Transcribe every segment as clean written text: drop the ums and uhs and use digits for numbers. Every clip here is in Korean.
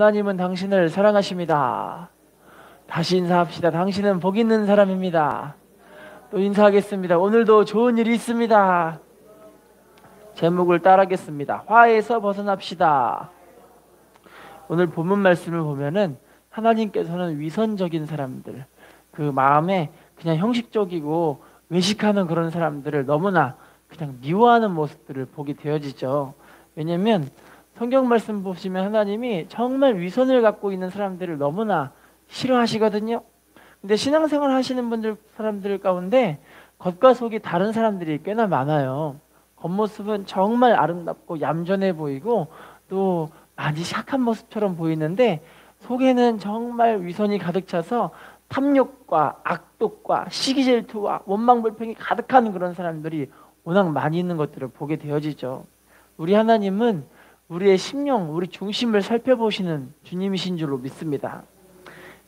하나님은 당신을 사랑하십니다. 다시 인사합시다. 당신은 복 있는 사람입니다. 또 인사하겠습니다. 오늘도 좋은 일이 있습니다. 제목을 따라하겠습니다. 화에서 벗어납시다. 오늘 본문 말씀을 보면은 하나님께서는 위선적인 사람들, 그 마음에 그냥 형식적이고 외식하는 그런 사람들을 너무나 그냥 미워하는 모습들을 보게 되어지죠. 왜냐면 성경 말씀 보시면 하나님이 정말 위선을 갖고 있는 사람들을 너무나 싫어하시거든요. 근데 신앙생활 하시는 사람들 가운데 겉과 속이 다른 사람들이 꽤나 많아요. 겉모습은 정말 아름답고 얌전해 보이고 또 많이 착한 모습처럼 보이는데 속에는 정말 위선이 가득 차서 탐욕과 악독과 시기질투와 원망불평이 가득한 그런 사람들이 워낙 많이 있는 것들을 보게 되어지죠. 우리 하나님은 우리의 심령, 우리 중심을 살펴보시는 주님이신 줄로 믿습니다.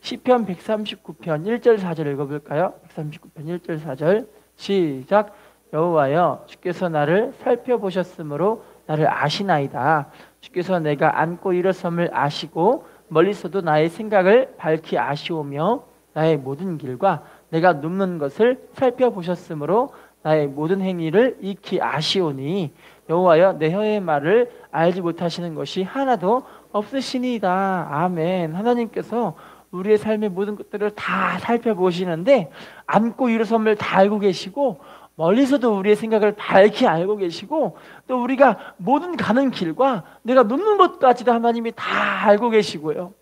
시편 139편 1절 4절 읽어볼까요? 139편 1절 4절 시작. 여호와여, 주께서 나를 살펴보셨으므로 나를 아시나이다. 주께서 내가 앉고 일어섬을 아시고 멀리서도 나의 생각을 밝히 아시오며 나의 모든 길과 내가 눕는 것을 살펴보셨으므로 나의 모든 행위를 익히 아시오니 여호와여, 내 혀의 말을 알지 못하시는 것이 하나도 없으시니이다. 아멘. 하나님께서 우리의 삶의 모든 것들을 다 살펴보시는데 앉고 일어섬을 다 알고 계시고 멀리서도 우리의 생각을 밝히 알고 계시고 또 우리가 모든 가는 길과 내가 눕는 것까지도 하나님이 다 알고 계시고요.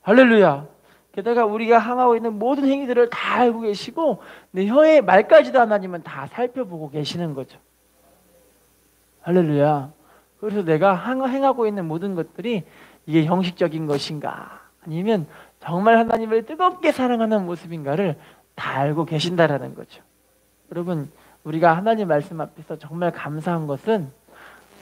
할렐루야. 게다가 우리가 향하고 있는 모든 행위들을 다 알고 계시고 내 혀의 말까지도 하나님은 다 살펴보고 계시는 거죠. 할렐루야. 그래서 내가 행하고 있는 모든 것들이 이게 형식적인 것인가 아니면 정말 하나님을 뜨겁게 사랑하는 모습인가를 다 알고 계신다라는 거죠. 여러분, 우리가 하나님 말씀 앞에서 정말 감사한 것은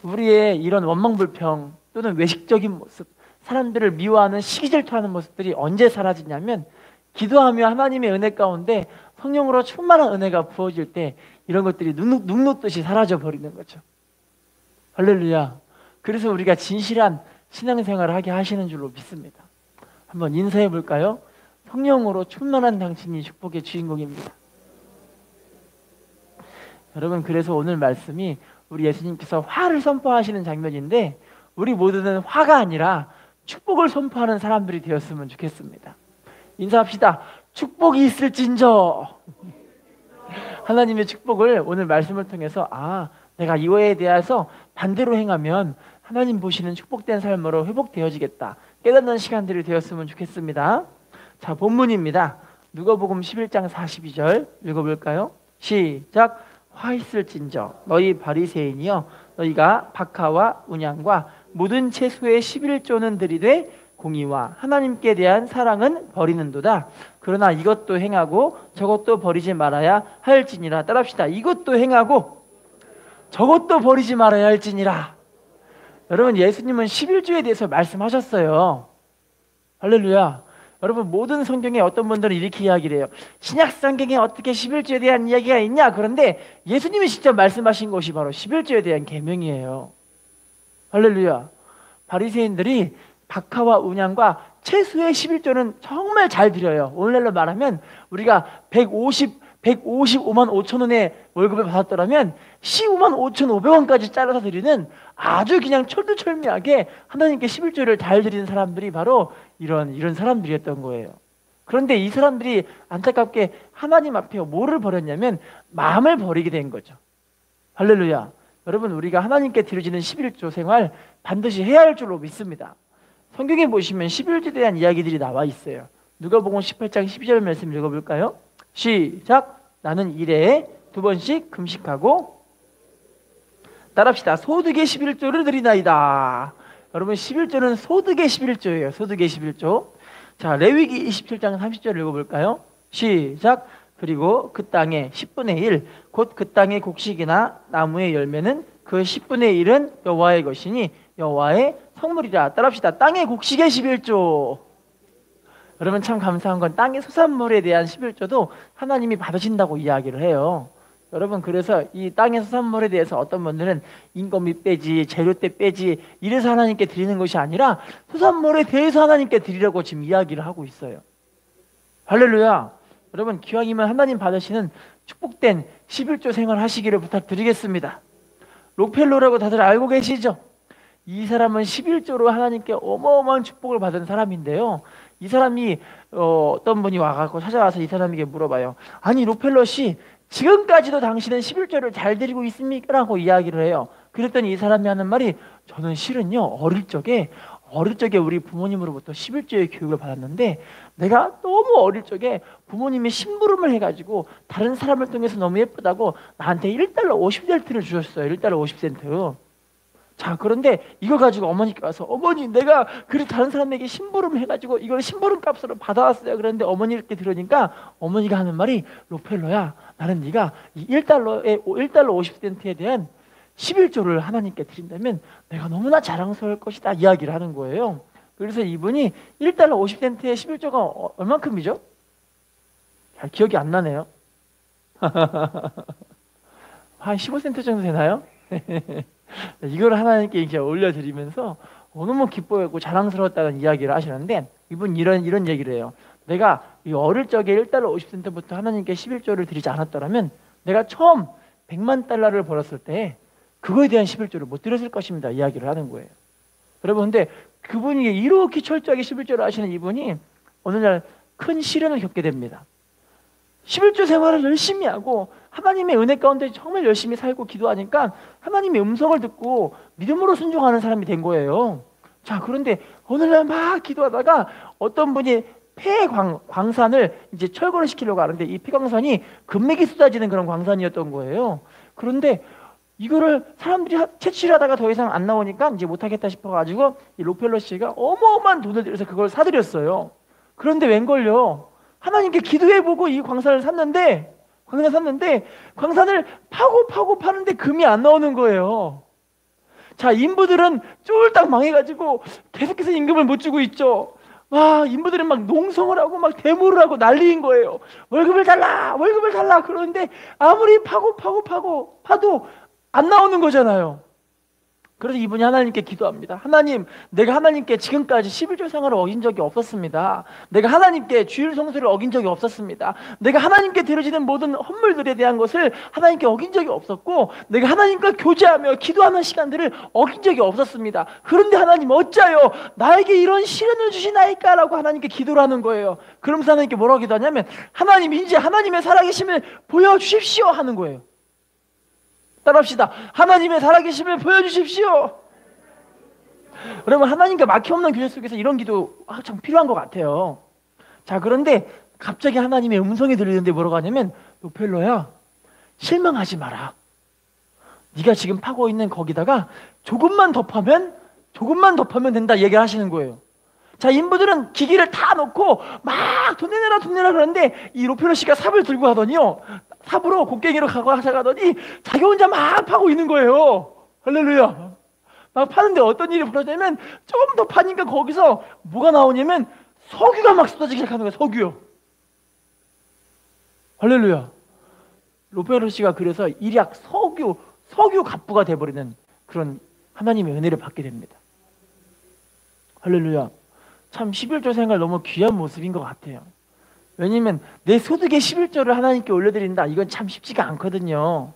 우리의 이런 원망불평 또는 외식적인 모습, 사람들을 미워하는 시기질투하는 모습들이 언제 사라지냐면 기도하며 하나님의 은혜 가운데 성령으로 충만한 은혜가 부어질 때 이런 것들이 눅눅듯이 사라져 버리는 거죠. 할렐루야. 그래서 우리가 진실한 신앙생활을 하게 하시는 줄로 믿습니다. 한번 인사해 볼까요? 성령으로 충만한 당신이 축복의 주인공입니다. 여러분, 그래서 오늘 말씀이 우리 예수님께서 화를 선포하시는 장면인데 우리 모두는 화가 아니라 축복을 선포하는 사람들이 되었으면 좋겠습니다. 인사합시다. 축복이 있을진저. 하나님의 축복을 오늘 말씀을 통해서 내가 이거에 대해서 반대로 행하면 하나님 보시는 축복된 삶으로 회복되어지겠다 깨닫는 시간들이 되었으면 좋겠습니다. 자, 본문입니다. 누가복음 11장 42절 읽어볼까요? 시작. 화 있을진저 너희 바리새인이여, 너희가 박하와 운양과 모든 채소의 11조는 들이되 공의와 하나님께 대한 사랑은 버리는도다. 그러나 이것도 행하고 저것도 버리지 말아야 할지니라. 따라합시다. 이것도 행하고 저것도 버리지 말아야 할지니라. 여러분, 예수님은 11조에 대해서 말씀하셨어요. 할렐루야. 여러분, 모든 성경에 어떤 분들은 이렇게 이야기를 해요. 신약 성경에 어떻게 11조에 대한 이야기가 있냐? 그런데 예수님이 직접 말씀하신 것이 바로 11조에 대한 계명이에요. 할렐루야. 바리새인들이 박하와 운양과 채소의 11조는 정말 잘 드려요. 오늘날로 말하면 우리가 155만 5천 원의 월급을 받았더라면 15만 5,500원까지 잘라서 드리는 아주 그냥 철두철미하게 하나님께 11조를 잘 드리는 사람들이 바로 이런 사람들이었던 거예요. 그런데 이 사람들이 안타깝게 하나님 앞에 뭐를 버렸냐면 마음을 버리게 된 거죠. 할렐루야. 여러분, 우리가 하나님께 드려지는 11조 생활 반드시 해야 할 줄로 믿습니다. 성경에 보시면 11조에 대한 이야기들이 나와 있어요. 누가복음 18장 12절 말씀 읽어볼까요? 시작. 나는 일해에 2번씩 금식하고 따라합시다. 소득의 11조를 드리나이다. 여러분, 11조는 소득의 11조예요. 소득의 11조. 자, 레위기 27장 30절 읽어볼까요? 시작. 그리고 그 땅의 10분의 1 곧 그 땅의 곡식이나 나무의 열매는 그 10분의 1은 여호와의 것이니 여호와의 성물이라. 따라합시다. 땅의 곡식의 11조. 여러분, 참 감사한 건 땅의 소산물에 대한 11조도 하나님이 받으신다고 이야기를 해요. 여러분, 그래서 이 땅의 수산물에 대해서 어떤 분들은 인건비 빼지, 재료때 빼지, 이래서 하나님께 드리는 것이 아니라 수산물에 대해서 하나님께 드리려고 지금 이야기를 하고 있어요. 할렐루야. 여러분, 기왕이면 하나님 받으시는 축복된 11조 생활 하시기를 부탁드리겠습니다. 록펠러라고 다들 알고 계시죠? 이 사람은 11조로 하나님께 어마어마한 축복을 받은 사람인데요. 이 사람이 어떤 분이 와갖고 찾아와서 이 사람에게 물어봐요. 아니, 록펠러 씨, 지금까지도 당신은 11조를 잘 드리고 있습니까? 라고 이야기를 해요. 그랬더니 이 사람이 하는 말이, 저는 실은요, 어릴 적에 우리 부모님으로부터 11조의 교육을 받았는데, 내가 너무 어릴 적에 부모님이 심부름을 해가지고 다른 사람을 통해서 너무 예쁘다고 나한테 1달러 50센트를 주셨어요. 1달러 50센트. 자, 그런데 이거 가지고 어머니께 와서, 어머니, 내가 그리 다른 사람에게 심부름을 해가지고 이걸 심부름 값으로 받아왔어요. 그런데 어머니 이렇게 들으니까 어머니가 하는 말이, 록펠러야, 나는 네가 이 1달러 50센트에 대한 11조를 하나님께 드린다면 내가 너무나 자랑스러울 것이다, 이야기를 하는 거예요. 그래서 이분이 1달러 50센트의 11조가 얼만큼이죠? 잘 기억이 안 나네요. 한 15센트 정도 되나요? 이걸 하나님께 이렇게 올려드리면서 너무 기뻐했고 자랑스러웠다는 이야기를 하시는데, 이분 이런 얘기를 해요. 내가 이 어릴 적에 1달러 50센트부터 하나님께 11조를 드리지 않았더라면 내가 처음 100만 달러를 벌었을 때 그거에 대한 11조를 못 드렸을 것입니다, 이야기를 하는 거예요. 여러분, 근데 그분이 이렇게 철저하게 11조를 하시는 이분이 어느 날 큰 시련을 겪게 됩니다. 11조 생활을 열심히 하고 하나님의 은혜 가운데 정말 열심히 살고 기도하니까 하나님의 음성을 듣고 믿음으로 순종하는 사람이 된 거예요. 자, 그런데 어느 날 막 기도하다가 어떤 분이 광산을 이제 철거를 시키려고 하는데, 이 폐광산이 금맥이 쏟아지는 그런 광산이었던 거예요. 그런데 이거를 사람들이 채취를 하다가 더 이상 안 나오니까 이제 못하겠다 싶어가지고 이 록펠러 씨가 어마어마한 돈을 들여서 그걸 사들였어요. 그런데 웬걸요, 하나님께 기도해보고 이 광산을 샀는데 광산을 파고 파는데 금이 안 나오는 거예요. 자, 인부들은 쫄딱 망해가지고 계속해서 임금을 못 주고 있죠. 와, 인부들은 막 농성을 하고 막 데모를 하고 난리인 거예요. 월급을 달라. 그러는데 아무리 파도 안 나오는 거잖아요. 그래서 이분이 하나님께 기도합니다. 하나님, 내가 하나님께 지금까지 11조 생활을 어긴 적이 없었습니다. 내가 하나님께 주일 성수를 어긴 적이 없었습니다. 내가 하나님께 드려지는 모든 헌물들에 대한 것을 하나님께 어긴 적이 없었고, 내가 하나님과 교제하며 기도하는 시간들을 어긴 적이 없었습니다. 그런데 하나님, 어찌하여 나에게 이런 시련을 주시나이까? 라고 하나님께 기도를 하는 거예요. 그러면서 하나님께 뭐라고 기도하냐면, 하나님, 이제 하나님의 살아계심을 보여주십시오 하는 거예요. 따라합시다. 하나님의 살아계심을 보여주십시오. 여러분, 하나님과 막힘없는 교제 속에서 이런 기도 참 필요한 것 같아요. 자, 그런데 갑자기 하나님의 음성이 들리는데 뭐라고 하냐면, 록펠러야, 실망하지 마라. 네가 지금 파고 있는 거기다가 조금만 더 파면 된다, 얘기를 하시는 거예요. 자, 인부들은 기기를 다 놓고 막 돈 내라 그러는데 이 록펠러 씨가 삽을 들고 하더니요, 삽으로 곡괭이로 가더니 자기 혼자 막 파고 있는 거예요. 할렐루야. 막 파는데 어떤 일이 벌어지냐면, 조금 더 파니까 거기서 뭐가 나오냐면 석유가 막 쏟아지기 시작하는 거예요. 석유요. 할렐루야. 록펠러 씨가 그래서 일약 석유 갑부가 돼버리는 그런 하나님의 은혜를 받게 됩니다. 할렐루야. 참 11조 생활 너무 귀한 모습인 것 같아요. 왜냐면 내 소득의 11조를 하나님께 올려드린다, 이건 참 쉽지가 않거든요.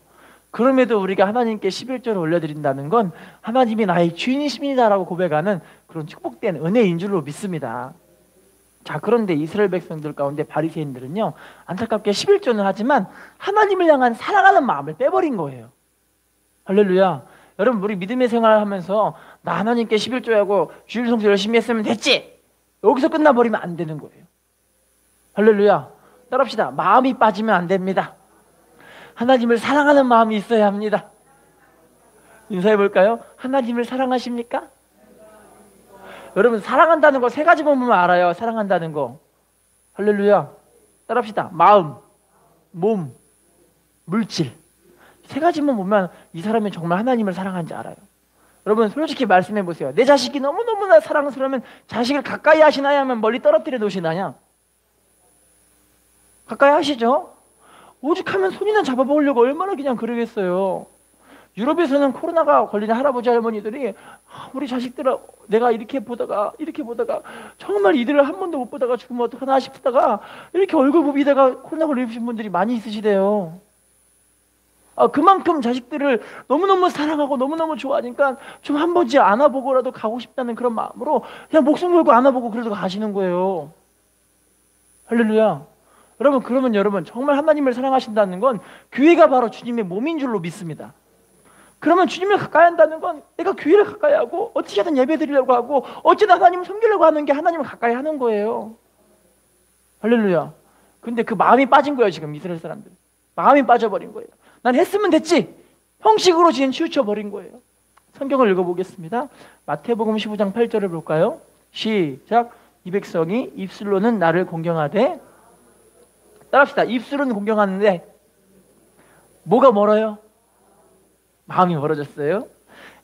그럼에도 우리가 하나님께 11조를 올려드린다는 건 하나님이 나의 주인이십니다라고 고백하는 그런 축복된 은혜인 줄로 믿습니다. 자, 그런데 이스라엘 백성들 가운데 바리새인들은요, 안타깝게 11조는 하지만 하나님을 향한 사랑하는 마음을 빼버린 거예요. 할렐루야. 여러분, 우리 믿음의 생활을 하면서 나 하나님께 11조하고 주일 성수 열심히 했으면 됐지, 여기서 끝나버리면 안 되는 거예요. 할렐루야. 따라합시다. 마음이 빠지면 안 됩니다. 하나님을 사랑하는 마음이 있어야 합니다. 인사해 볼까요? 하나님을 사랑하십니까? 여러분, 사랑한다는 거 세 가지만 보면 알아요. 사랑한다는 거. 할렐루야. 따라합시다. 마음, 몸, 물질. 세 가지만 보면 이 사람이 정말 하나님을 사랑하는지 알아요. 여러분, 솔직히 말씀해 보세요. 내 자식이 너무너무나 사랑스러우면 자식을 가까이 하시나요? 하면 멀리 떨어뜨려 놓으시나요? 가까이 하시죠? 오죽하면 손이나 잡아보려고 얼마나 그냥 그러겠어요. 유럽에서는 코로나가 걸린 할아버지 할머니들이 우리 자식들을 내가 이렇게 보다가 정말 이들을 한 번도 못 보다가 죽으면 어떡하나 싶다가 이렇게 얼굴 부비다가 코로나 걸리신 분들이 많이 있으시대요. 그만큼 자식들을 너무너무 사랑하고 너무너무 좋아하니까 좀 한 번씩 안아보고라도 가고 싶다는 그런 마음으로 그냥 목숨 걸고 안아보고 그래도 가시는 거예요. 할렐루야. 여러분, 그러면 여러분 정말 하나님을 사랑하신다는 건 교회가 바로 주님의 몸인 줄로 믿습니다. 그러면 주님을 가까이 한다는 건 내가 교회를 가까이 하고 어떻게든 예배 드리려고 하고 어쨌든 하나님을 섬기려고 하는 게 하나님을 가까이 하는 거예요. 할렐루야. 근데 그 마음이 빠진 거예요. 지금 이스라엘 사람들 마음이 빠져버린 거예요. 난 했으면 됐지 형식으로 지금 치우쳐버린 거예요. 성경을 읽어보겠습니다. 마태복음 15장 8절을 볼까요? 시작. 이 백성이 입술로는 나를 공경하되, 따라합시다. 입술은 공경하는데 뭐가 멀어요? 마음이 멀어졌어요.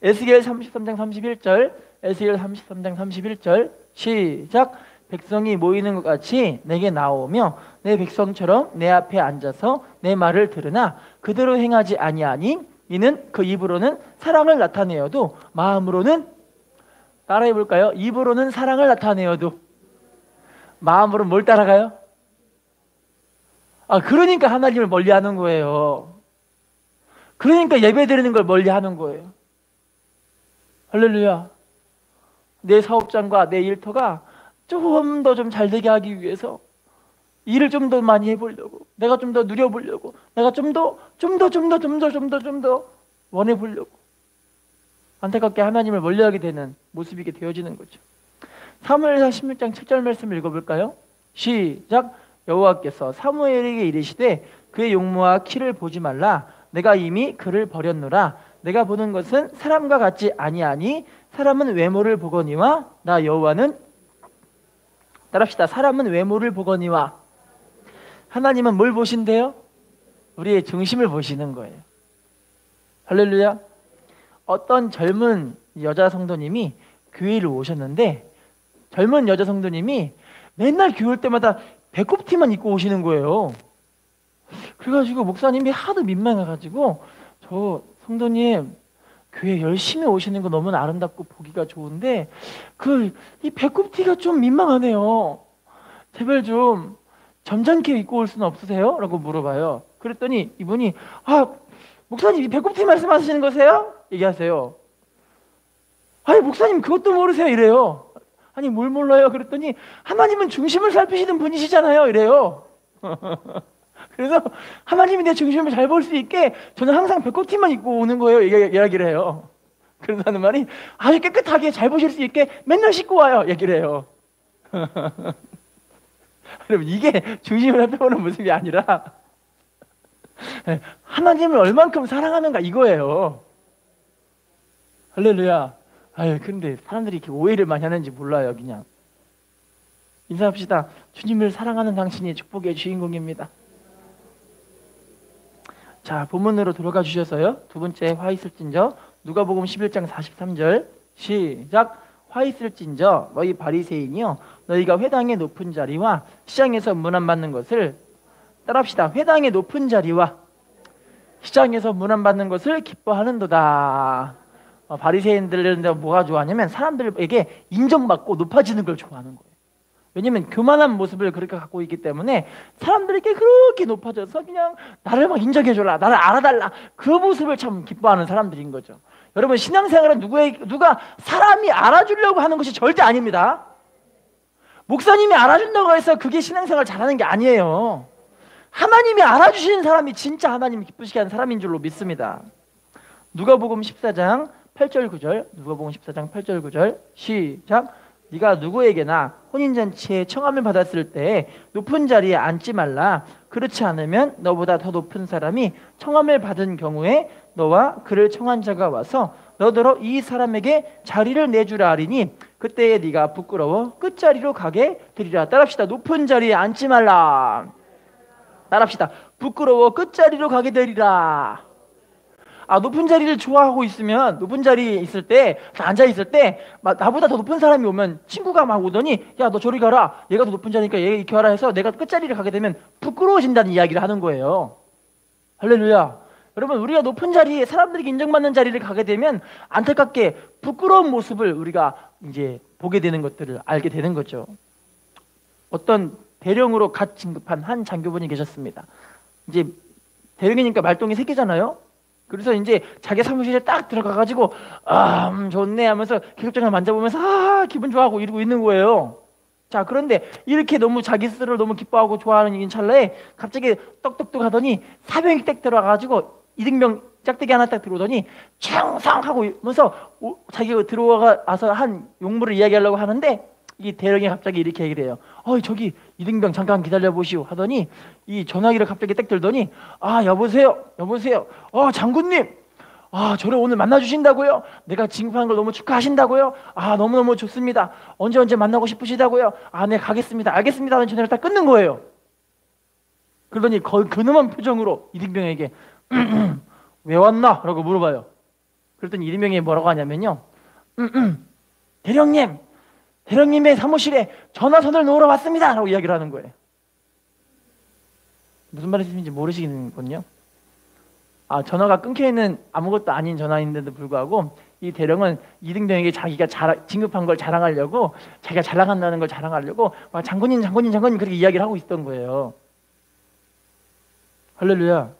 에스겔 33장 31절, 에스겔 33장 31절 시작. 백성이 모이는 것 같이 내게 나오며 내 백성처럼 내 앞에 앉아서 내 말을 들으나 그대로 행하지 아니하니 이는 그 입으로는 사랑을 나타내어도 마음으로는, 따라해 볼까요? 입으로는 사랑을 나타내어도 마음으로는 뭘 따라가요? 그러니까 하나님을 멀리하는 거예요. 그러니까 예배 드리는 걸 멀리하는 거예요. 할렐루야. 내 사업장과 내 일터가 좀 더 좀 잘 되게 하기 위해서 일을 좀 더 많이 해보려고, 내가 좀 더 누려보려고, 내가 좀 더 원해보려고 안타깝게 하나님을 멀리하게 되는 모습이게 되어지는 거죠. 사무엘상 16장 7절 말씀을 읽어볼까요? 시작. 여호와께서 사무엘에게 이르시되 그의 용모와 키를 보지 말라. 내가 이미 그를 버렸노라. 내가 보는 것은 사람과 같지 아니하니 사람은 외모를 보거니와 나 여호와는, 따라합시다. 사람은 외모를 보거니와, 하나님은 뭘 보신대요? 우리의 중심을 보시는 거예요. 할렐루야. 어떤 젊은 여자 성도님이 교회를 오셨는데 젊은 여자 성도님이 맨날 교회 올 때마다 배꼽티만 입고 오시는 거예요. 그래가지고 목사님이 하도 민망해가지고 저 성도님 교회 열심히 오시는 거 너무 아름답고 보기가 좋은데 이 배꼽티가 좀 민망하네요. 제발 좀 점잖게 입고 올 수는 없으세요? 라고 물어봐요. 그랬더니 이분이 목사님 이 배꼽티 말씀하시는 거세요? 얘기하세요. 목사님 그것도 모르세요? 이래요. 아니 뭘 몰라요? 그랬더니 하나님은 중심을 살피시는 분이시잖아요. 이래요. 그래서 하나님이 내 중심을 잘 볼 수 있게 저는 항상 배꼽티만 입고 오는 거예요. 이야기를 해요. 그래서 하는 말이 아주 깨끗하게 잘 보실 수 있게 맨날 씻고 와요. 얘기를 해요. 여러분, 이게 중심을 살펴보는 모습이 아니라 하나님을 얼만큼 사랑하는가 이거예요. 할렐루야. 근데 사람들이 이렇게 오해를 많이 하는지 몰라요. 그냥 인사합시다. 주님을 사랑하는 당신이 축복의 주인공입니다. 자, 본문으로 돌아가 주셔서요. 두 번째 화 있을진저 누가복음 11장 43절 시작. 화 있을진저 너희 바리새인이여 너희가 회당의 높은 자리와 시장에서 문안 받는 것을, 따라합시다. 회당의 높은 자리와 시장에서 문안 받는 것을 기뻐하는도다. 바리새인들은 뭐가 좋아하냐면 사람들에게 인정받고 높아지는 걸 좋아하는 거예요. 왜냐면 교만한 모습을 그렇게 갖고 있기 때문에 사람들에게 그렇게 높아져서 그냥 나를 막 인정해줘라, 나를 알아달라, 그 모습을 참 기뻐하는 사람들인 거죠. 여러분, 신앙생활은 누가 사람이 알아주려고 하는 것이 절대 아닙니다. 목사님이 알아준다고 해서 그게 신앙생활 잘하는 게 아니에요. 하나님이 알아주시는 사람이 진짜 하나님이 기쁘시게 하는 사람인 줄로 믿습니다. 누가복음 14장 8절 9절 누가복음 14장 8절 9절 시작. 네가 누구에게나 혼인잔치에 청함을 받았을 때 높은 자리에 앉지 말라. 그렇지 않으면 너보다 더 높은 사람이 청함을 받은 경우에 너와 그를 청한 자가 와서 너더러 이 사람에게 자리를 내주라 하리니 그때에 네가 부끄러워 끝자리로 가게 되리라. 따라합시다. 높은 자리에 앉지 말라. 따라합시다. 부끄러워 끝자리로 가게 되리라. 높은 자리를 좋아하고 있으면, 높은 자리에 있을 때, 앉아 있을 때 나보다 더 높은 사람이 오면 친구가 막 오더니 야 너 저리 가라, 얘가 더 높은 자리니까 얘 이렇게 하라 해서 내가 끝자리를 가게 되면 부끄러워진다는 이야기를 하는 거예요. 할렐루야. 여러분, 우리가 높은 자리에, 사람들에게 인정받는 자리를 가게 되면 안타깝게 부끄러운 모습을 우리가 이제 보게 되는 것들을 알게 되는 거죠. 어떤 대령으로 갓 진급한 한 장교분이 계셨습니다. 이제 대령이니까 말똥이 새끼잖아요. 그래서 이제 자기 사무실에 딱 들어가가지고 좋네 하면서 계급장을 만져보면서 기분 좋아하고 이러고 있는 거예요. 자, 그런데 이렇게 너무 자기 스스로를 너무 기뻐하고 좋아하는 이 찰나에 갑자기 떡떡떡 하더니 사병이 딱 들어가가지고 이등병 짝대기 하나 딱 들어오더니 충성하고 이러면서 자기가 들어와서 한 용무를 이야기하려고 하는데 이 대령이 갑자기 이렇게 얘기를 해요. 저기 이등병 잠깐 기다려보시오 하더니 이 전화기를 갑자기 딱 들더니 여보세요 장군님, 저를 오늘 만나주신다고요? 내가 진급한 걸 너무 축하하신다고요? 너무너무 좋습니다. 언제 만나고 싶으시다고요? 네, 가겠습니다. 알겠습니다 하는 전화를 딱 끊는 거예요. 그러더니 근엄한 표정으로 이등병에게 왜 왔나? 라고 물어봐요. 그랬더니 이등병이 뭐라고 하냐면요, 대령님의 사무실에 전화선을 놓으러 왔습니다 라고 이야기를 하는 거예요. 무슨 말인지 모르시겠군요. 전화가 끊겨있는 아무것도 아닌 전화인데도 불구하고 이 대령은 이등병에게 자기가 진급한 걸 자랑하려고, 자기가 잘 나간다는 걸 자랑하려고 장군님 그렇게 이야기를 하고 있던 거예요. 할렐루야.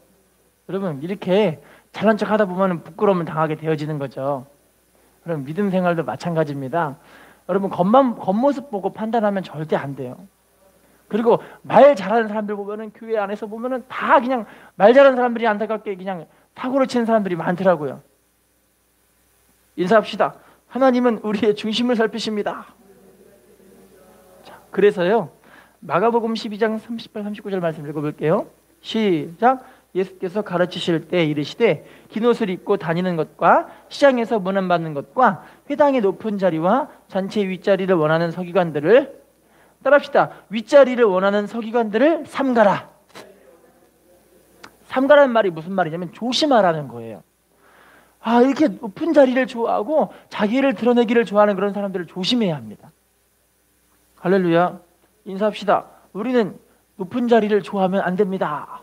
여러분, 이렇게 잘난 척 하다 보면 부끄러움을 당하게 되어지는 거죠. 그럼 믿음 생활도 마찬가지입니다. 여러분, 겉모습 보고 판단하면 절대 안 돼요. 그리고 말 잘하는 사람들 보면은, 교회 안에서 보면은 다 그냥 말 잘하는 사람들이 안타깝게 그냥 사고를 치는 사람들이 많더라고요. 인사합시다. 하나님은 우리의 중심을 살피십니다. 자, 그래서요, 마가복음 12장 38, 39절 말씀 읽어볼게요. 시작. 예수께서 가르치실 때 이르시되 긴 옷을 입고 다니는 것과 시장에서 문안받는 것과 회당의 높은 자리와 잔치 윗자리를 원하는 서기관들을, 따라합시다. 윗자리를 원하는 서기관들을 삼가라. 삼가라는 말이 무슨 말이냐면 조심하라는 거예요. 이렇게 높은 자리를 좋아하고 자기를 드러내기를 좋아하는 그런 사람들을 조심해야 합니다. 할렐루야. 인사합시다. 우리는 높은 자리를 좋아하면 안 됩니다.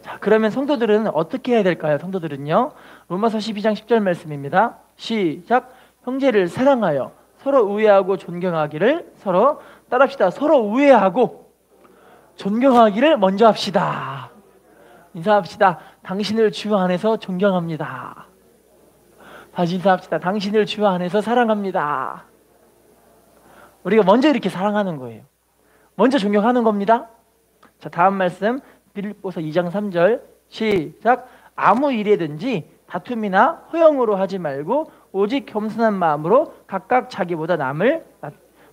자, 그러면 성도들은 어떻게 해야 될까요? 성도들은요, 로마서 12장 10절 말씀입니다. 시작. 형제를 사랑하여 서로 우애하고 존경하기를, 서로, 따라합시다. 서로 우애하고 존경하기를 먼저 합시다. 인사합시다. 당신을 주 안에서 존경합니다. 다시 인사합시다. 당신을 주 안에서 사랑합니다. 우리가 먼저 이렇게 사랑하는 거예요. 먼저 존경하는 겁니다. 자, 다음 말씀 빌립보서 2장 3절 시작. 아무 일에든지 다툼이나 허영으로 하지 말고 오직 겸손한 마음으로 각각 자기보다 남을,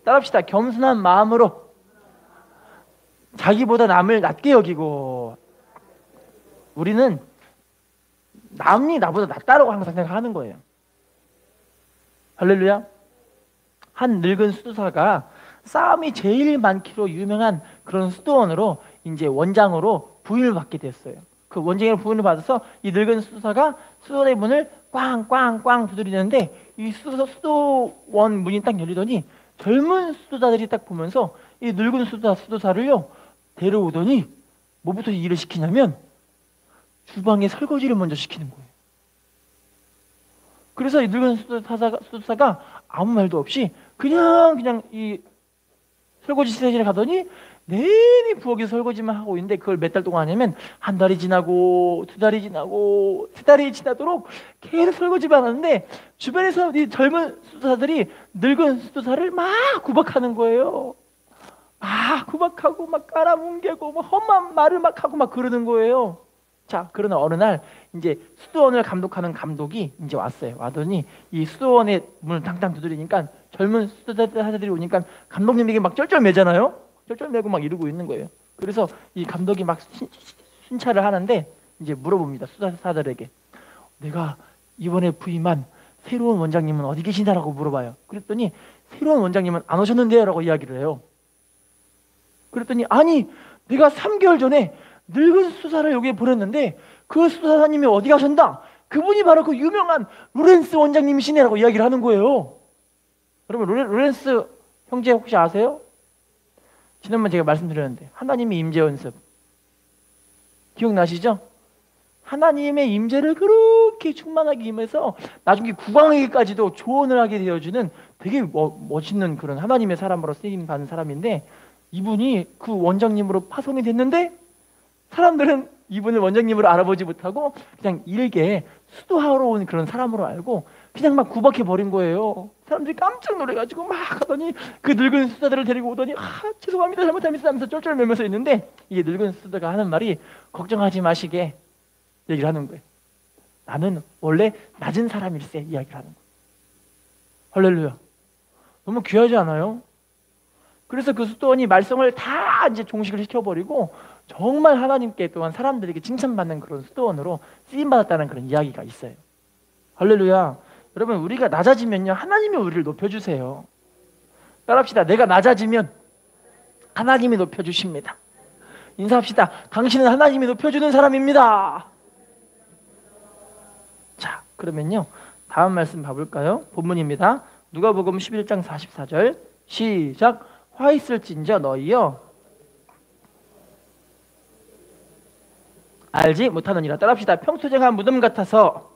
따라합시다. 겸손한 마음으로 자기보다 남을 낮게 여기고, 우리는 남이 나보다 낫다라고 항상 생각하는 거예요. 할렐루야. 한 늙은 수도사가 싸움이 제일 많기로 유명한 그런 수도원으로 이제 원장으로 부임을 받게 됐어요. 그 원장으로 부임을 받아서 이 늙은 수도사가 수도원의 문을 꽝꽝꽝 두드리는데 이 수도원 문이 딱 열리더니 젊은 수도사들이 딱 보면서 이 늙은 수도사를요 데려오더니 뭐부터 일을 시키냐면 주방에 설거지를 먼저 시키는 거예요. 그래서 이 늙은 수도사가 아무 말도 없이 그냥 이 설거지 스테이지를 가더니 내내 부엌에서 설거지만 하고 있는데, 그걸 몇 달 동안 하냐면 한 달이 지나고 두 달이 지나고 세 달이 지나도록 계속 설거지만 하는데 주변에서 이 젊은 수도사들이 늙은 수도사를 막 구박하는 거예요. 막 구박하고 막 깔아뭉개고 막 험한 말을 막 하고 막 그러는 거예요. 자, 그러나 어느 날 이제 수도원을 감독하는 감독이 이제 왔어요. 와더니 이 수도원의 문을 당당 두드리니까 젊은 수도사들이 오니까 감독님에게 막 쩔쩔매잖아요. 쩔쩔매고 막 이러고 있는 거예요. 그래서 이 감독이 막 순찰을 하는데 이제 물어봅니다. 수도사들에게. 내가 이번에 부임한 새로운 원장님은 어디 계시냐라고 물어봐요. 그랬더니 새로운 원장님은 안 오셨는데요 라고 이야기를 해요. 그랬더니 아니, 내가 3개월 전에 늙은 수사를 여기에 보냈는데 그 수사사님이 어디 가셨나? 그분이 바로 그 유명한 로렌스 원장님이시네라고 이야기를 하는 거예요. 여러분, 로렌스 형제 혹시 아세요? 지난번 제가 말씀드렸는데 하나님의 임재 연습 기억나시죠? 하나님의 임재를 그렇게 충만하게 임해서 나중에 국왕에게까지도 조언을 하게 되어주는 되게 멋있는 그런 하나님의 사람으로 쓰임 받는 사람인데, 이분이 그 원장님으로 파송이 됐는데 사람들은 이분을 원장님으로 알아보지 못하고 그냥 일개 수도하러 온 그런 사람으로 알고 그냥 막 구박해 버린 거예요. 사람들이 깜짝 놀래가지고 막 하더니 그 늙은 수다들을 데리고 오더니 죄송합니다, 잘못합니다 하면서 쩔쩔매면서 있는데, 이게 늙은 수다가 하는 말이 걱정하지 마시게 얘기를 하는 거예요. 나는 원래 낮은 사람일세 이야기를 하는 거예요. 할렐루야. 너무 귀하지 않아요? 그래서 그 수도원이 말썽을 다 이제 종식을 시켜버리고 정말 하나님께 또한 사람들에게 칭찬받는 그런 수도원으로 쓰임받았다는 그런 이야기가 있어요. 할렐루야. 여러분, 우리가 낮아지면요 하나님이 우리를 높여주세요. 따라합시다. 내가 낮아지면 하나님이 높여주십니다. 인사합시다. 당신은 하나님이 높여주는 사람입니다. 자, 그러면요 다음 말씀 봐볼까요? 본문입니다. 누가복음 11장 44절 시작. 화 있을진저 너희여 알지 못하느니라. 따라합시다. 평토쟁한 무덤 같아서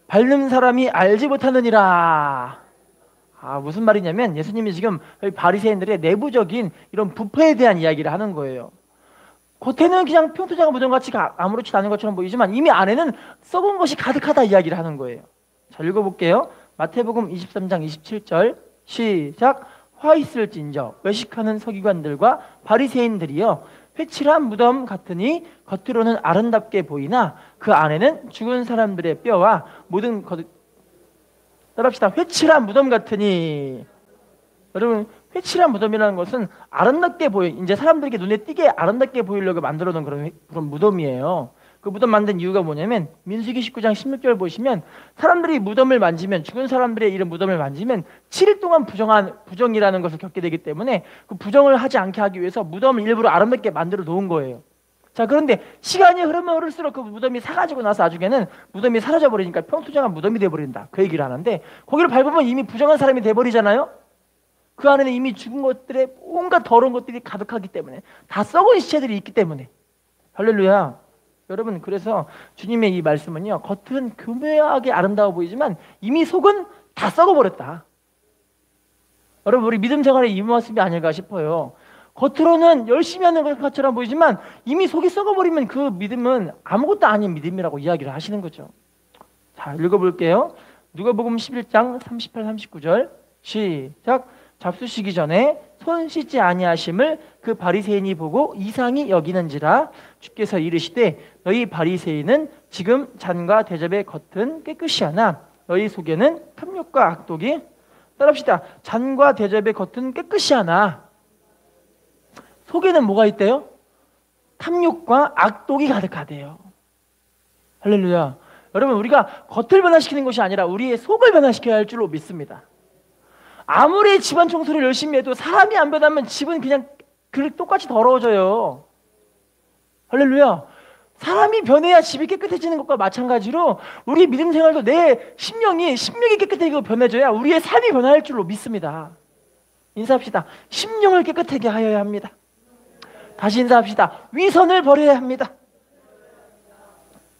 밟는 사람이 알지 못하느니라. 무슨 말이냐면 예수님이 지금 바리새인들의 내부적인 이런 부패에 대한 이야기를 하는 거예요. 겉에는 그냥 평토쟁한 무덤 같이 아무렇지도 않은 것처럼 보이지만 이미 안에는 썩은 것이 가득하다 이야기를 하는 거예요. 자, 읽어볼게요. 마태복음 23장 27절 시작. 화 있을진저 외식하는 서기관들과 바리새인들이여 회칠한 무덤 같으니 겉으로는 아름답게 보이나 그 안에는 죽은 사람들의 뼈와 모든 것. 따라합시다. 회칠한 무덤 같으니. 여러분, 회칠한 무덤이라는 것은 아름답게 이제 사람들에게 눈에 띄게 아름답게 보이려고 만들어 놓은 그런 무덤이에요. 그 무덤 만든 이유가 뭐냐면 민수기 19장 16절 보시면 사람들이 무덤을 만지면, 죽은 사람들의 이런 무덤을 만지면 7일 동안 부정이라는 것을 겪게 되기 때문에 그 부정을 하지 않게 하기 위해서 무덤을 일부러 아름답게 만들어 놓은 거예요. 자, 그런데 시간이 흐르면 흐를수록 그 무덤이 사가지고 나서 나중에는 무덤이 사라져버리니까 평토쟁한 무덤이 돼버린다, 그 얘기를 하는데, 거기를 밟으면 이미 부정한 사람이 돼버리잖아요. 그 안에는 이미 죽은 것들의 온갖 더러운 것들이 가득하기 때문에, 다 썩은 시체들이 있기 때문에. 할렐루야. 여러분, 그래서 주님의 이 말씀은요 겉은 교묘하게 아름다워 보이지만 이미 속은 다 썩어버렸다. 여러분, 우리 믿음 생활의 이 모습이 아닐까 싶어요. 겉으로는 열심히 하는 것처럼 보이지만 이미 속이 썩어버리면 그 믿음은 아무것도 아닌 믿음이라고 이야기를 하시는 거죠. 자, 읽어볼게요. 누가복음 11장 38, 39절 시작. 잡수시기 전에 손 씻지 아니하심을 그 바리새인이 보고 이상히 여기는지라. 주께서 이르시되 너희 바리새인은 지금 잔과 대접의 겉은 깨끗이 하나 너희 속에는 탐욕과 악독이. 따라합시다. 잔과 대접의 겉은 깨끗이 하나 속에는 뭐가 있대요? 탐욕과 악독이 가득하대요. 할렐루야. 여러분, 우리가 겉을 변화시키는 것이 아니라 우리의 속을 변화시켜야 할 줄로 믿습니다. 아무리 집안 청소를 열심히 해도 사람이 안 변하면 집은 그냥 똑같이 더러워져요. 할렐루야. 사람이 변해야 집이 깨끗해지는 것과 마찬가지로 우리 믿음 생활도 내 심령이 깨끗해지고 변해져야 우리의 삶이 변할 줄로 믿습니다. 인사합시다. 심령을 깨끗하게 하여야 합니다. 다시 인사합시다. 위선을 버려야 합니다.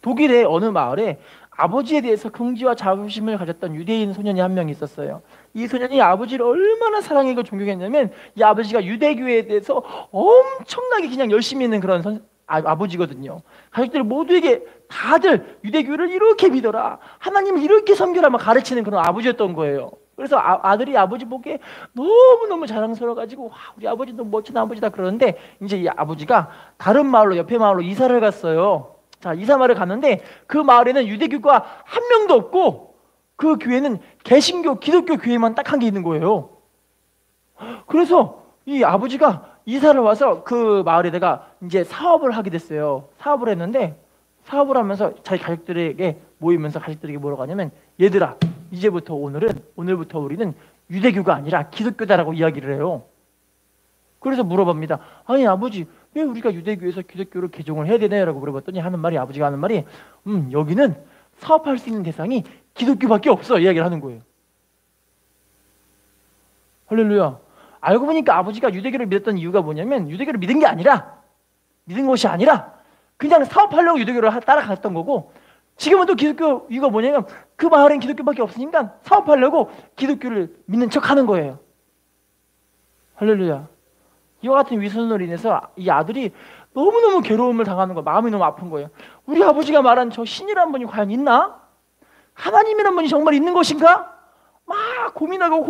독일의 어느 마을에 아버지에 대해서 긍지와 자부심을 가졌던 유대인 소년이 한 명 있었어요. 이 소년이 아버지를 얼마나 사랑하고 존경했냐면 이 아버지가 유대교에 대해서 엄청나게 그냥 열심히 있는 그런 아버지거든요. 가족들 모두에게 다들 유대교를 이렇게 믿어라, 하나님을 이렇게 섬겨라 막 가르치는 그런 아버지였던 거예요. 그래서 아들이 아버지 보기에 너무너무 자랑스러워가지고 와, 우리 아버지 너무 멋진 아버지다 그러는데, 이제 이 아버지가 다른 마을로, 옆에 마을로 이사를 갔어요. 자, 이사마을을 갔는데 그 마을에는 유대교가 한 명도 없고 그 교회는 개신교, 기독교 교회만 딱 한 개 있는 거예요. 그래서 이 아버지가 이사를 와서 그 마을에다가 이제 사업을 하게 됐어요. 사업을 했는데, 사업을 하면서 자기 가족들에게 모이면서 가족들에게 뭐라고 하냐면, 얘들아, 이제부터 오늘부터 우리는 유대교가 아니라 기독교다라고 이야기를 해요. 그래서 물어봅니다. 아니 아버지, 왜 우리가 유대교에서 기독교를 개종을 해야 되나요? 라고 물어봤더니 아버지가 하는 말이 여기는 사업할 수 있는 대상이 기독교밖에 없어, 이야기를 하는 거예요. 할렐루야. 알고 보니까 아버지가 유대교를 믿었던 이유가 뭐냐면, 유대교를 믿은 것이 아니라 그냥 사업하려고 유대교를 따라갔던 거고, 지금은 또 기독교 이유가 뭐냐면 그 마을엔 기독교밖에 없으니까 사업하려고 기독교를 믿는 척하는 거예요. 할렐루야. 이와 같은 위선으로 인해서 이 아들이 너무너무 괴로움을 당하는 거예요. 마음이 너무 아픈 거예요. 우리 아버지가 말한 저 신이란 분이 과연 있나? 하나님이란 분이 정말 있는 것인가? 막 고민하고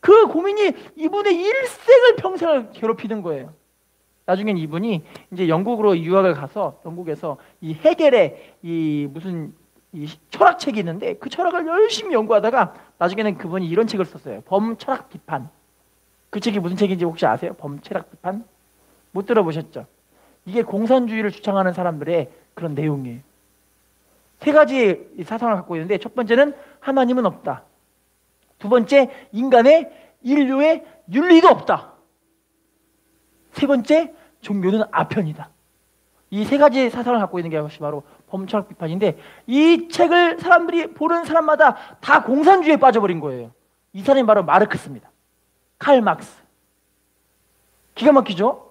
그 고민이 이분의 일생을 평생을 괴롭히는 거예요. 나중엔 이분이 이제 영국으로 유학을 가서 영국에서 이 헤겔의 이 무슨 이 철학책이 있는데 그 철학을 열심히 연구하다가 나중에는 그분이 이런 책을 썼어요. 범철학 비판. 그 책이 무슨 책인지 혹시 아세요? 범철학 비판? 못 들어보셨죠? 이게 공산주의를 주창하는 사람들의 그런 내용이에요. 세 가지 사상을 갖고 있는데, 첫 번째는 하나님은 없다. 두 번째, 인류의 윤리도 없다. 세 번째, 종교는 아편이다. 이 세 가지 사상을 갖고 있는 게 바로 범철학 비판인데, 이 책을 사람들이 보는 사람마다 다 공산주의에 빠져버린 거예요. 이 사람이 바로 마르크스입니다. 칼 막스. 기가 막히죠?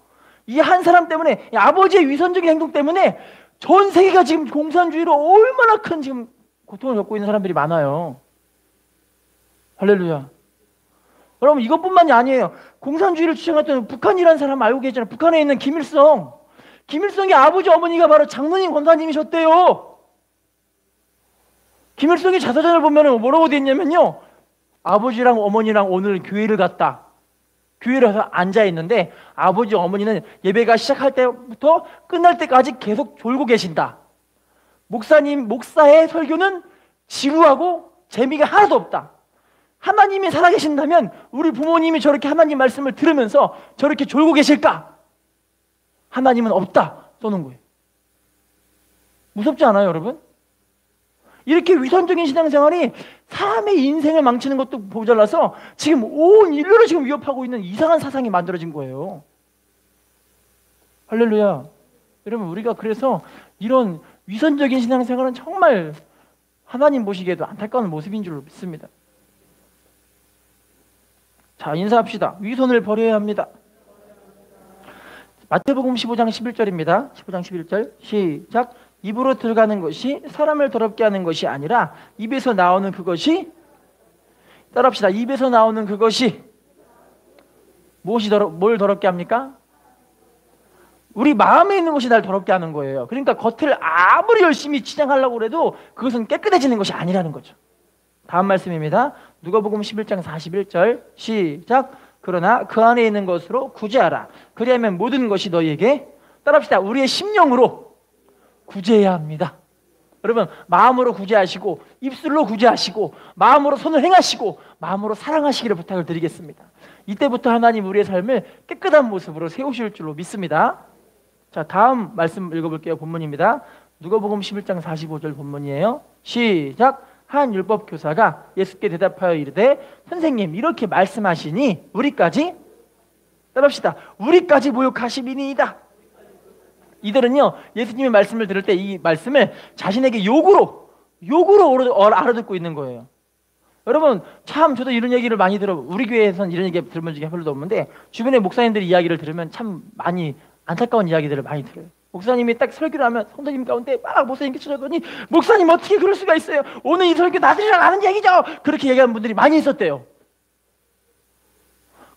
이 한 사람 때문에, 아버지의 위선적인 행동 때문에 전 세계가 지금 공산주의로 얼마나 큰 지금 고통을 겪고 있는 사람들이 많아요. 할렐루야. 여러분, 이것뿐만이 아니에요. 공산주의를 주장했던 북한이라는 사람 알고 계시잖아요. 북한에 있는 김일성. 김일성의 아버지 어머니가 바로 장로님 권사님이셨대요. 김일성의 자서전을 보면 뭐라고 되어 있냐면요, 아버지랑 어머니랑 오늘 교회를 갔다. 교회를 가서 앉아 있는데 아버지 어머니는 예배가 시작할 때부터 끝날 때까지 계속 졸고 계신다. 목사의 설교는 지루하고 재미가 하나도 없다. 하나님이 살아계신다면 우리 부모님이 저렇게 하나님 말씀을 들으면서 저렇게 졸고 계실까? 하나님은 없다 써놓은 거예요. 무섭지 않아요, 여러분? 이렇게 위선적인 신앙생활이 사람의 인생을 망치는 것도 모자라서 지금 온 인류를 지금 위협하고 있는 이상한 사상이 만들어진 거예요. 할렐루야. 여러분, 우리가 그래서 이런 위선적인 신앙생활은 정말 하나님 보시기에도 안타까운 모습인 줄 믿습니다. 자, 인사합시다. 위선을 버려야 합니다. 마태복음 15장 11절입니다. 15장 11절 시작. 입으로 들어가는 것이 사람을 더럽게 하는 것이 아니라 입에서 나오는 그것이, 따라합시다. 입에서 나오는 그것이 뭘 더럽게 합니까? 우리 마음에 있는 것이 날 더럽게 하는 거예요. 그러니까 겉을 아무리 열심히 치장하려고 해도 그것은 깨끗해지는 것이 아니라는 거죠. 다음 말씀입니다. 누가복음 11장 41절 시작. 그러나 그 안에 있는 것으로 구제하라. 그리하면 모든 것이 너희에게, 따라합시다. 우리의 심령으로 구제해야 합니다. 여러분, 마음으로 구제하시고 입술로 구제하시고 마음으로 손을 행하시고 마음으로 사랑하시기를 부탁을 드리겠습니다. 이때부터 하나님 우리의 삶을 깨끗한 모습으로 세우실 줄로 믿습니다. 자, 다음 말씀 읽어볼게요. 본문입니다. 누가복음 11장 45절 본문이에요. 시작. 한 율법 교사가 예수께 대답하여 이르되 선생님, 이렇게 말씀하시니 우리까지, 따라합시다. 우리까지 모욕하심이니이다. 이들은요, 예수님의 말씀을 들을 때 이 말씀을 자신에게 욕으로 알아듣고 있는 거예요. 여러분, 참 저도 이런 얘기를 많이 들어, 우리 교회에서는 이런 얘기 들은 적이 별로 없는데 주변에 목사님들이 이야기를 들으면 참 많이 안타까운 이야기들을 많이 들어요. 목사님이 딱 설교를 하면 성도님 가운데 막 목사님께 찾아가더니 목사님 어떻게 그럴 수가 있어요? 오늘 이 설교 나들이랑 하는 얘기죠? 그렇게 얘기하는 분들이 많이 있었대요.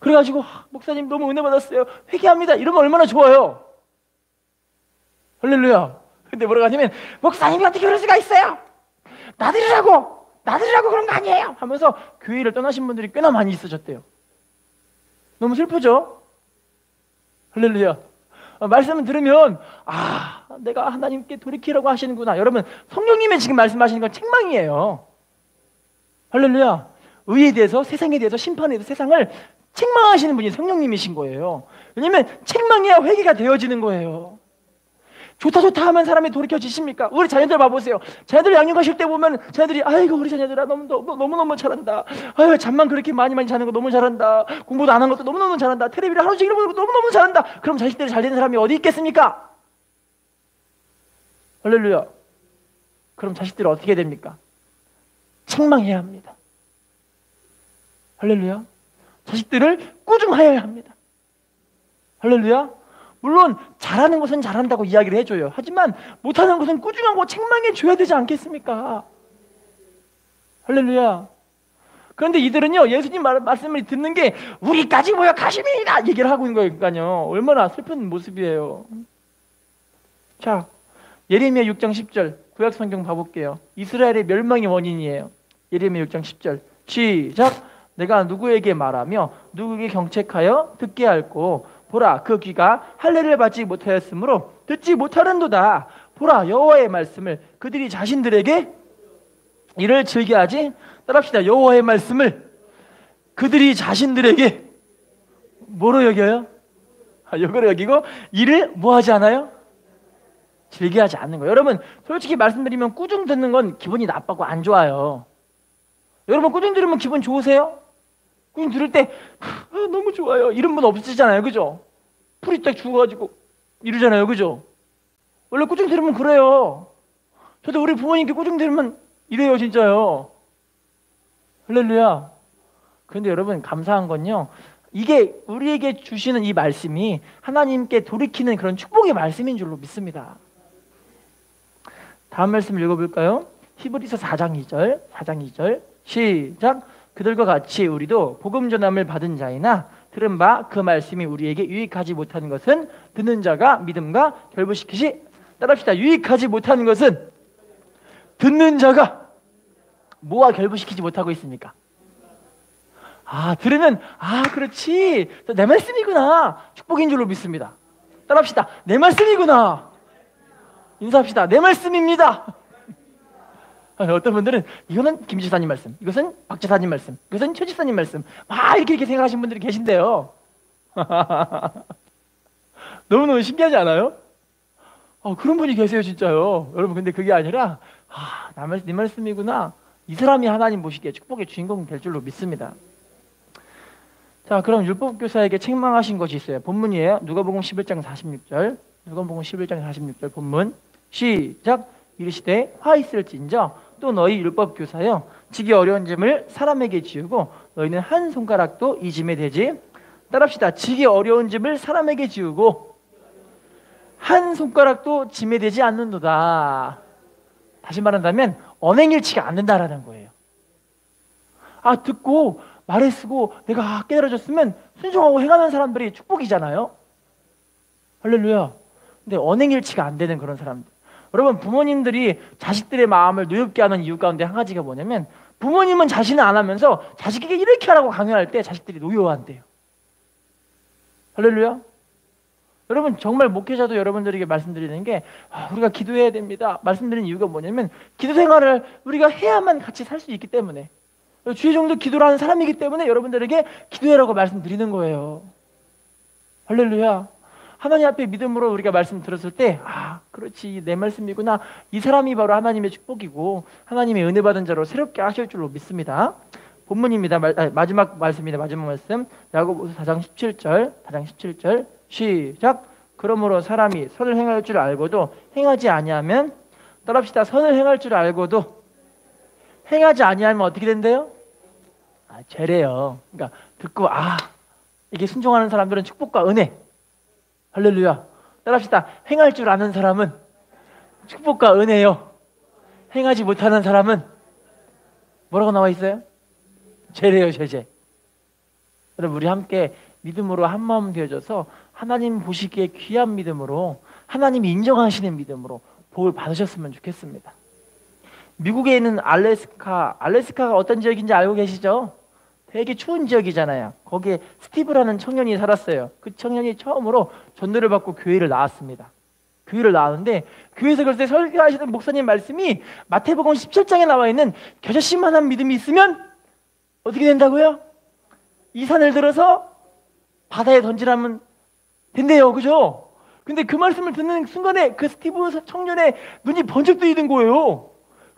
그래가지고 목사님 너무 은혜 받았어요. 회개합니다. 이러면 얼마나 좋아요. 할렐루야. 근데 뭐라고 하냐면 목사님이 어떻게 그럴 수가 있어요? 나들이라고 그런 거 아니에요 하면서 교회를 떠나신 분들이 꽤나 많이 있으셨대요. 너무 슬프죠? 할렐루야. 말씀을 들으면 내가 하나님께 돌이키라고 하시는구나. 여러분, 성령님이 지금 말씀하시는 건 책망이에요. 할렐루야. 의에 대해서, 세상에 대해서, 심판에 대해서 세상을 책망하시는 분이 성령님이신 거예요. 왜냐하면 책망해야 회개가 되어지는 거예요. 좋다 하면 사람이 돌이켜지십니까? 우리 자녀들 봐보세요. 자녀들 양육하실 때 보면 자녀들이 아이고 우리 자녀들아 너무너무 잘한다. 아유, 잠만 그렇게 많이 자는 거 너무 잘한다. 공부도 안 한 것도 너무너무 잘한다. 텔레비를 하루 종일 보는 거 너무너무 잘한다. 그럼 자식들이 잘 되는 사람이 어디 있겠습니까? 할렐루야. 그럼 자식들이 어떻게 됩니까? 책망해야 합니다. 할렐루야. 자식들을 꾸중하여야 합니다. 할렐루야. 물론 잘하는 것은 잘한다고 이야기를 해줘요. 하지만 못하는 것은 꾸준하고 책망해 줘야 되지 않겠습니까? 할렐루야. 그런데 이들은요, 예수님 말씀을 듣는 게 우리까지 모여 가심이다 얘기를 하고 있는 거니까요. 얼마나 슬픈 모습이에요. 자, 예레미야 6장 10절 구약 성경 봐볼게요. 이스라엘의 멸망의 원인이에요. 예레미야 6장 10절 시작. 내가 누구에게 말하며 누구에게 경책하여 듣게 할꼬. 보라, 그 귀가 할례를 받지 못하였으므로 듣지 못하는도다. 보라, 여호와의 말씀을 그들이 자신들에게 이를 즐겨하지. 따라합시다. 여호와의 말씀을 그들이 자신들에게 뭐로 여겨요? 여거로 여기고 이를 뭐하지 않아요? 즐겨하지 않는 거예요. 여러분, 솔직히 말씀드리면 꾸중 듣는 건 기분이 나빠고 안 좋아요. 여러분, 꾸중 들으면 기분 좋으세요? 꾸중 들을 때 너무 좋아요 이런 분 없으시잖아요, 그죠? 풀이 딱 죽어가지고 이러잖아요, 그죠? 원래 꾸중 들으면 그래요. 저도 우리 부모님께 꾸중 들으면 이래요, 진짜요. 할렐루야. 그런데 여러분, 감사한 건요, 이게 우리에게 주시는 이 말씀이 하나님께 돌이키는 그런 축복의 말씀인 줄로 믿습니다. 다음 말씀을 읽어볼까요? 히브리서 4장 2절 시작. 그들과 같이 우리도 복음 전함을 받은 자이나 들은 바 그 말씀이 우리에게 유익하지 못하는 것은 듣는 자가 믿음과 결부시키시. 따라합시다. 유익하지 못하는 것은 듣는 자가 뭐와 결부시키지 못하고 있습니까? 들으면 그렇지, 내 말씀이구나, 축복인 줄로 믿습니다. 따라합시다. 내 말씀이구나. 인사합시다. 내 말씀입니다. 어떤 분들은 이거는 김 지사님 말씀, 이것은 박 지사님 말씀, 이것은 최 지사님 말씀, 이렇게 생각하시는 분들이 계신데요. 너무너무 신기하지 않아요? 그런 분이 계세요, 진짜요. 여러분, 근데 그게 아니라 네 말씀이구나, 이 사람이 하나님 보시기에 축복의 주인공이 될 줄로 믿습니다. 자, 그럼 율법교사에게 책망하신 것이 있어요. 본문이에요. 누가복음 11장 46절. 누가복음 11장 46절 본문 시작. 이르시되 화 있을진저 또 너희 율법교사여, 지기 어려운 짐을 사람에게 지우고 너희는 한 손가락도 이 짐에 대지. 따라합시다. 지기 어려운 짐을 사람에게 지우고 한 손가락도 짐에 대지 않는도다. 다시 말한다면 언행일치가 안 된다라는 거예요. 듣고 말에 쓰고 내가 깨달아졌으면 순종하고 행하는 사람들이 축복이잖아요. 할렐루야. 근데 언행일치가 안 되는 그런 사람들. 여러분, 부모님들이 자식들의 마음을 노엽게 하는 이유 가운데 한 가지가 뭐냐면, 부모님은 자신은 안 하면서 자식에게 이렇게 하라고 강요할 때 자식들이 노여워한대요. 할렐루야. 여러분, 정말 목회자도 여러분들에게 말씀드리는 게 우리가 기도해야 됩니다 말씀드리는 이유가 뭐냐면, 기도 생활을 우리가 해야만 같이 살 수 있기 때문에, 주의 종도 기도를 하는 사람이기 때문에 여러분들에게 기도해라고 말씀드리는 거예요. 할렐루야. 하나님 앞에 믿음으로 우리가 말씀 들었을 때 그렇지, 내 말씀이구나, 이 사람이 바로 하나님의 축복이고 하나님의 은혜 받은 자로 새롭게 하실 줄로 믿습니다. 본문입니다. 마지막 말씀입니다. 마지막 말씀 야고보서 4장 17절 시작. 그러므로 사람이 선을 행할 줄 알고도 행하지 아니하면, 따라합시다. 선을 행할 줄 알고도 행하지 아니하면 어떻게 된대요? 죄래요. 그러니까 듣고 이게 순종하는 사람들은 축복과 은혜. 할렐루야. 따라합시다. 행할 줄 아는 사람은 축복과 은혜요. 행하지 못하는 사람은 뭐라고 나와 있어요? 죄래요, 죄. 여러분, 우리 함께 믿음으로 한마음 되어져서 하나님 보시기에 귀한 믿음으로, 하나님이 인정하시는 믿음으로 복을 받으셨으면 좋겠습니다. 미국에 있는 알래스카가 어떤 지역인지 알고 계시죠? 되게 추운 지역이잖아요. 거기에 스티브라는 청년이 살았어요. 그 청년이 처음으로 전도를 받고 교회를 나왔습니다. 교회를 나왔는데, 교회에서 그때 설교하시는 목사님 말씀이 마태복음 17장에 나와 있는 겨자씨만한 믿음이 있으면 어떻게 된다고요? 이 산을 들어서 바다에 던지라면 된대요, 그죠? 근데 그 말씀을 듣는 순간에 그 스티브 청년의 눈이 번쩍 뜨이는 거예요.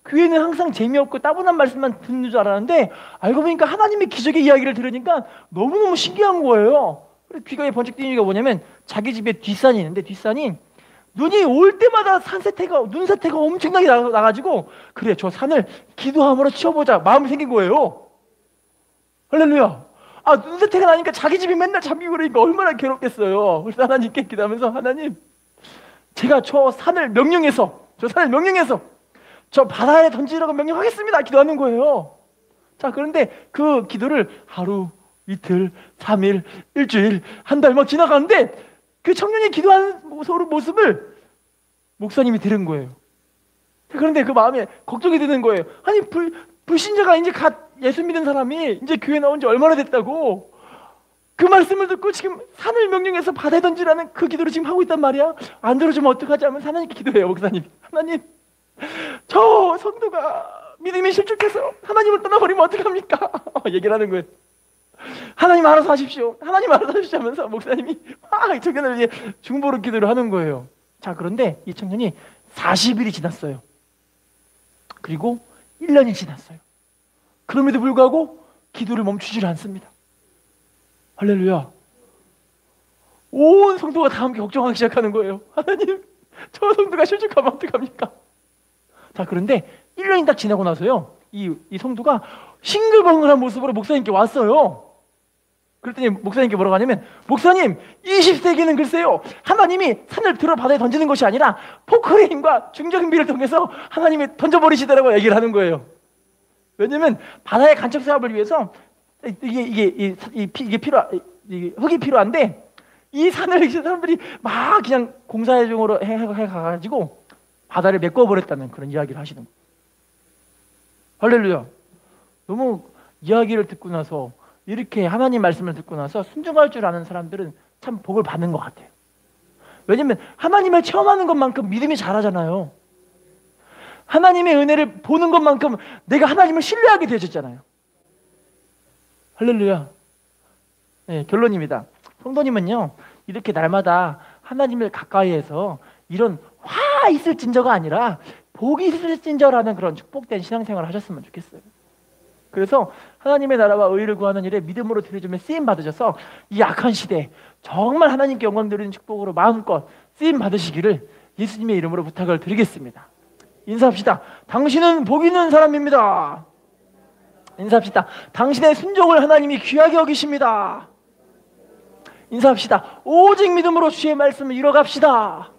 교회는 항상 재미없고 따분한 말씀만 듣는 줄 알았는데, 알고 보니까 하나님의 기적의 이야기를 들으니까 너무너무 신기한 거예요. 그래서 귀가 번쩍 뜨이는 게 뭐냐면, 자기 집에 뒷산이 있는데, 뒷산이 눈이 올 때마다 눈사태가 엄청나게 나가지고, 그래, 저 산을 기도함으로 치워보자 마음이 생긴 거예요. 할렐루야. 눈사태가 나니까 자기 집이 맨날 잠기고 그러니까 얼마나 괴롭겠어요. 그래서 하나님께 기도하면서 하나님, 제가 저 산을 명령해서 저 바다에 던지라고 명령하겠습니다 기도하는 거예요. 자, 그런데 그 기도를 하루, 이틀, 3일, 일주일, 한 달 막 지나가는데 그 청년이 기도하는 모습을 목사님이 들은 거예요. 그런데 그 마음에 걱정이 드는 거예요. 아니, 불신자가 이제 갓 예수 믿은 사람이 이제 교회 나온 지 얼마나 됐다고 그 말씀을 듣고 지금 산을 명령해서 바다에 던지라는 그 기도를 지금 하고 있단 말이야. 안 들어주면 어떡하지 하면 하나님께 기도해요. 목사님, 하나님, 저 성도가 믿음이 실족해서 하나님을 떠나버리면 어떡합니까? 얘기를 하는 거예요. 하나님 알아서 하십시오. 하나님 알아서 하십시오 하면서 목사님이 이 청년을 위해 중보로 기도를 하는 거예요. 자, 그런데 이 청년이 40일이 지났어요. 그리고 1년이 지났어요. 그럼에도 불구하고 기도를 멈추질 않습니다. 할렐루야. 온 성도가 다 함께 걱정하기 시작하는 거예요. 하나님, 저 성도가 실족하면 어떡합니까? 자, 그런데 1년이 딱 지나고 나서요, 이 성도가 싱글벙글한 모습으로 목사님께 왔어요. 그랬더니 목사님께 뭐라고 하냐면, 목사님, 20세기는 글쎄요, 하나님이 산을 들어 바다에 던지는 것이 아니라 포크의 힘과 중적인 비를 통해서 하나님이 던져버리시더라고 얘기를 하는 거예요. 왜냐면 바다의 간척 사업을 위해서 이게 흙이 필요한데, 이 산을 사람들이 막 그냥 공사해중으로 해가지고 바다를 메꿔버렸다는 그런 이야기를 하시는 거예요. 할렐루야. 너무 이야기를 듣고 나서, 이렇게 하나님 말씀을 듣고 나서 순종할 줄 아는 사람들은 참 복을 받는 것 같아요. 왜냐면 하나님을 체험하는 것만큼 믿음이 자라잖아요. 하나님의 은혜를 보는 것만큼 내가 하나님을 신뢰하게 되어졌잖아요. 할렐루야. 네, 결론입니다. 성도님은요, 이렇게 날마다 하나님을 가까이해서 이런 화 있을진저가 아니라 복이 있을진저라는 그런 축복된 신앙생활을 하셨으면 좋겠어요. 그래서 하나님의 나라와 의를 구하는 일에 믿음으로 들여주면 쓰임 받으셔서 이 악한 시대에 정말 하나님께 영광 드리는 축복으로 마음껏 쓰임 받으시기를 예수님의 이름으로 부탁을 드리겠습니다. 인사합시다. 당신은 복 있는 사람입니다. 인사합시다. 당신의 순종을 하나님이 귀하게 여기십니다. 인사합시다. 오직 믿음으로 주의 말씀을 이뤄갑시다.